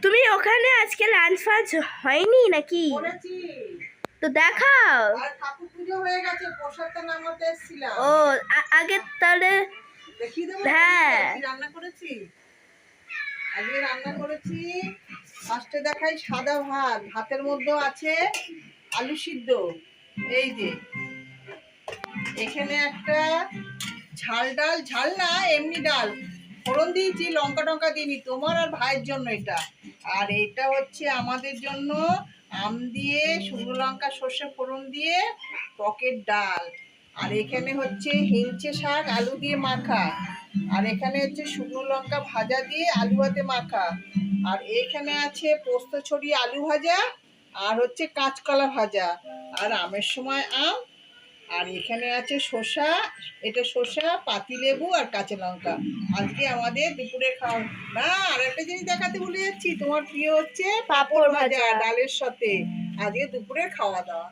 তুমি ওখানে আজকে লাঞ্চ ফাঞ্চ হয়নি নাকি? তো দেখাও। ঠাকুর পুজো হয়ে গেছে, প্রসাদটা নামাতে এসেছিলাম। ও আগে তাহলে দেখিয়ে দেবো। হ্যাঁ, রান্না করেছি, আজকে রান্না করেছি। ফার্স্টে দেখাই সাদা ভাত, ভাতের মধ্যে আছে আলু সিদ্ধ। এই যে এখানে একটা ঝাল ডাল, ঝাল না এমনি ডাল, ফোড়ন দিয়েছি, লঙ্কা টঙ্কা দিইনি, তোমার আর ভাইয়ের জন্য এটা। আর এটা হচ্ছে আমাদের জন্য আম দিয়ে শুকনো লঙ্কা সর্ষে ফোড়ন দিয়ে টকের ডাল। আর এখানে হচ্ছে হিংচে শাক আলু দিয়ে মাখা। আর এখানে হচ্ছে শুকনো লঙ্কা ভাজা দিয়ে আলু ভাতে মাখা। আর এখানে আছে পোস্ত ছড়িয়ে আলু ভাজা, আর হচ্ছে কাঁচকলা ভাজা, আর আমের সময় আম। আর এখানে আছে শসা, এটা শসা, পাতিলেবু আর কাঁচা লঙ্কা। আজকে আমাদের দুপুরে খাওয়া। না, আর একটা জিনিস দেখাতে ভুলে যাচ্ছি, তোমার প্রিয় হচ্ছে পাঁপড় ভাজা ডালের সাথে। আজকে দুপুরে খাওয়া দাওয়া।